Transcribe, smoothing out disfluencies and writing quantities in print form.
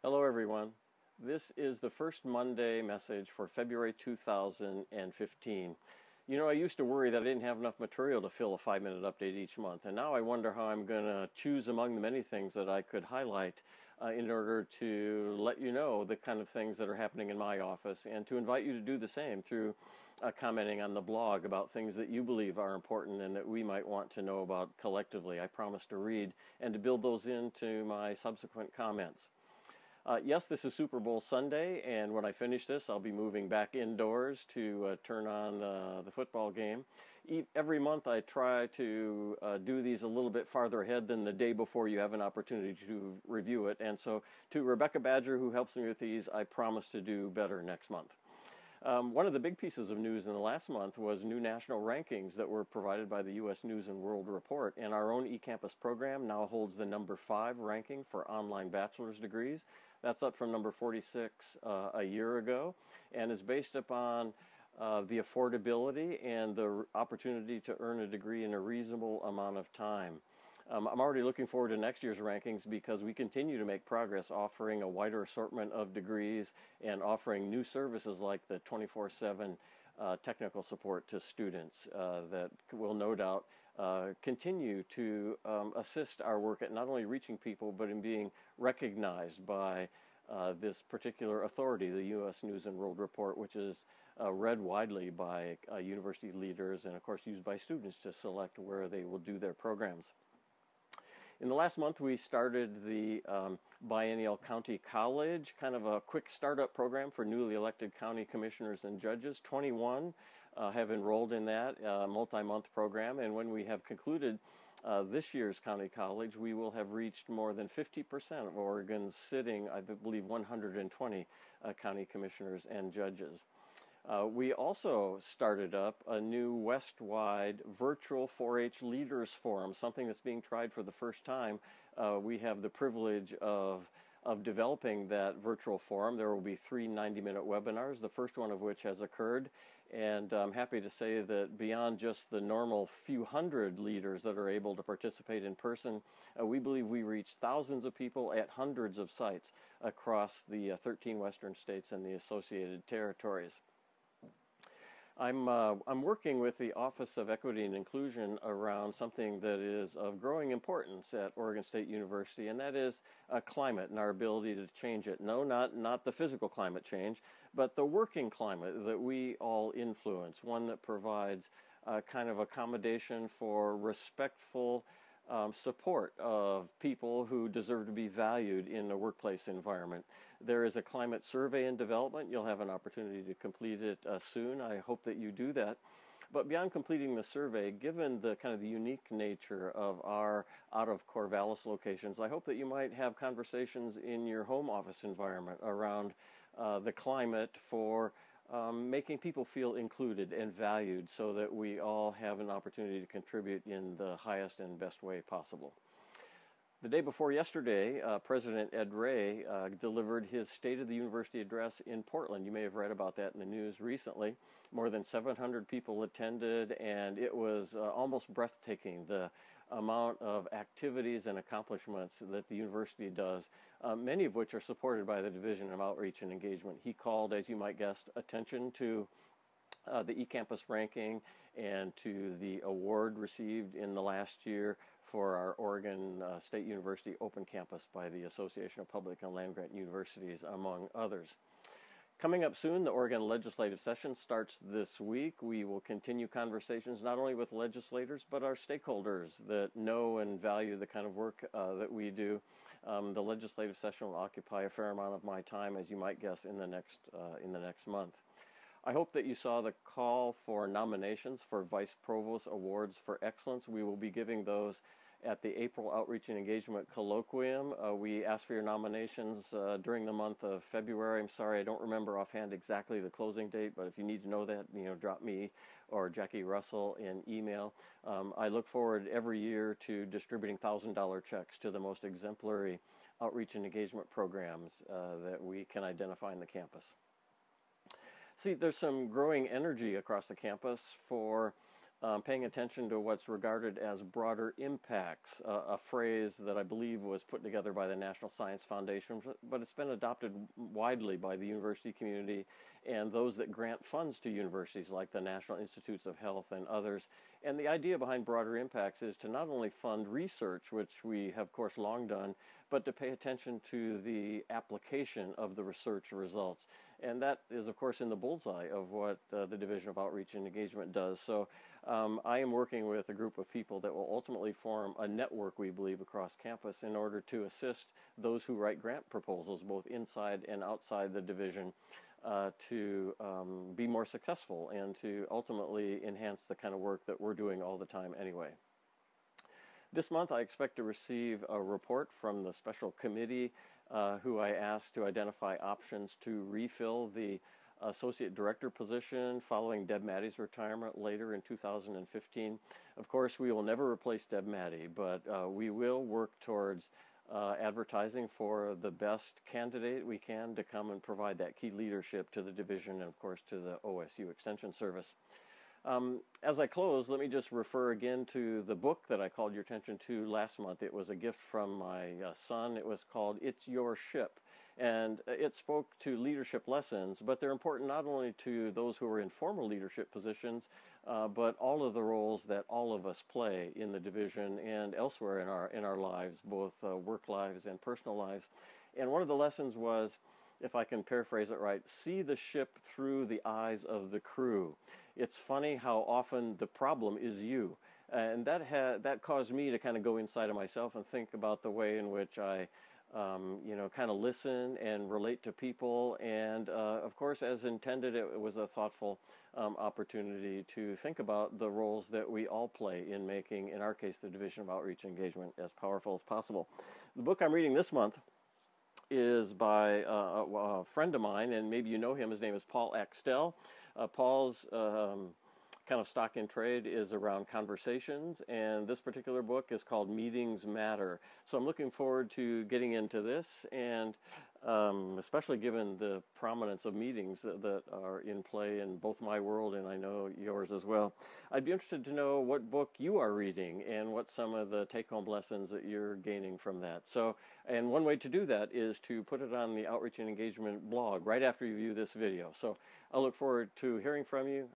Hello, everyone. This is the first Monday message for February 2015. You know, I used to worry that I didn't have enough material to fill a 5-minute update each month, and now I wonder how I'm going to choose among the many things that I could highlight in order to let you know the kind of things that are happening in my office and to invite you to do the same through commenting on the blog about things that you believe are important and that we might want to know about collectively. I promise to read and to build those into my subsequent comments. Yes, this is Super Bowl Sunday, and when I finish this, I'll be moving back indoors to turn on the football game. Every month I try to do these a little bit farther ahead than the day before you have an opportunity to review it, and so to Rebecca Badger, who helps me with these, I promise to do better next month. One of the big pieces of news in the last month was new national rankings that were provided by the U.S. News and World Report, and our own eCampus program now holds the number 5 ranking for online bachelor's degrees. That's up from number 46 a year ago, and is based upon the affordability and the opportunity to earn a degree in a reasonable amount of time. I'm already looking forward to next year's rankings because we continue to make progress offering a wider assortment of degrees and offering new services like the 24/7 technical support to students that will no doubt continue to assist our work at not only reaching people but in being recognized by this particular authority, the U.S. News and World Report, which is read widely by university leaders and of course used by students to select where they will do their programs. In the last month, we started the biennial county college, kind of a quick startup program for newly elected county commissioners and judges. 21 have enrolled in that multi-month program, and when we have concluded this year's county college, we will have reached more than 50% of Oregon's sitting, I believe, 120 county commissioners and judges. We also started up a new West-wide virtual 4-H Leaders Forum, something that's being tried for the first time. We have the privilege of developing that virtual forum. There will be 3 90-minute webinars, the first one of which has occurred, and I'm happy to say that beyond just the normal few hundred leaders that are able to participate in person, we believe we reach thousands of people at hundreds of sites across the 13 western states and the associated territories. I'm working with the Office of Equity and Inclusion around something that is of growing importance at Oregon State University, and that is climate and our ability to change it. No, not the physical climate change, but the working climate that we all influence, one that provides kind of accommodation for respectful support of people who deserve to be valued in a workplace environment. There is a climate survey in development. You'll have an opportunity to complete it soon. I hope that you do that. But beyond completing the survey, given the kind of the unique nature of our out of Corvallis locations, I hope that you might have conversations in your home office environment around the climate for making people feel included and valued so that we all have an opportunity to contribute in the highest and best way possible. The day before yesterday, President Ed Ray delivered his State of the University address in Portland. You may have read about that in the news recently. More than 700 people attended, and it was almost breathtaking, the amount of activities and accomplishments that the university does, many of which are supported by the Division of Outreach and Engagement. He called, as you might guess, attention to the eCampus ranking and to the award received in the last year for our Oregon State University Open Campus by the Association of Public and Land-Grant Universities, among others. Coming up soon, the Oregon legislative session starts this week. We will continue conversations not only with legislators, but our stakeholders that know and value the kind of work that we do. The legislative session will occupy a fair amount of my time, as you might guess, in the next month. I hope that you saw the call for nominations for Vice Provost Awards for Excellence. We will be giving those at the April Outreach and Engagement Colloquium. We asked for your nominations during the month of February. I'm sorry, I don't remember offhand exactly the closing date, but if you need to know that, drop me or Jackie Russell an email. I look forward every year to distributing $1,000 checks to the most exemplary outreach and engagement programs that we can identify in the campus. See, there's some growing energy across the campus for paying attention to what's regarded as broader impacts, a phrase that I believe was put together by the National Science Foundation, but it's been adopted widely by the university community and those that grant funds to universities like the National Institutes of Health and others. And the idea behind broader impacts is to not only fund research, which we have, of course, long done, but to pay attention to the application of the research results. And that is, of course, in the bullseye of what the Division of Outreach and Engagement does. So I am working with a group of people that will ultimately form a network, we believe, across campus in order to assist those who write grant proposals, both inside and outside the division, to be more successful and to ultimately enhance the kind of work that we're doing all the time anyway. This month I expect to receive a report from the special committee who I asked to identify options to refill the Associate Director position following Deb Mattey's retirement later in 2015. Of course, we will never replace Deb Mattey, but we will work towards advertising for the best candidate we can to come and provide that key leadership to the division and, of course, to the OSU Extension Service. As I close, let me just refer again to the book that I called your attention to last month. It was a gift from my son. It was called It's Your Ship. And it spoke to leadership lessons, but they're important not only to those who are in formal leadership positions, but all of the roles that all of us play in the division and elsewhere in our lives, both work lives and personal lives. And one of the lessons was, if I can paraphrase it right, see the ship through the eyes of the crew. It's funny how often the problem is you. And that caused me to kind of go inside of myself and think about the way in which I kind of listen and relate to people. And of course, as intended, it was a thoughtful opportunity to think about the roles that we all play in making, in our case, the Division of Outreach and Engagement as powerful as possible. The book I'm reading this month is by a friend of mine, and maybe you know him. His name is Paul Axtell. Paul's kind of stock in trade is around conversations, and this particular book is called Meetings Matter. So I'm looking forward to getting into this, and especially given the prominence of meetings that are in play in both my world and I know yours as well. I'd be interested to know what book you are reading and what some of the take-home lessons that you're gaining from that. So, and one way to do that is to put it on the Outreach and Engagement blog right after you view this video. So I look forward to hearing from you.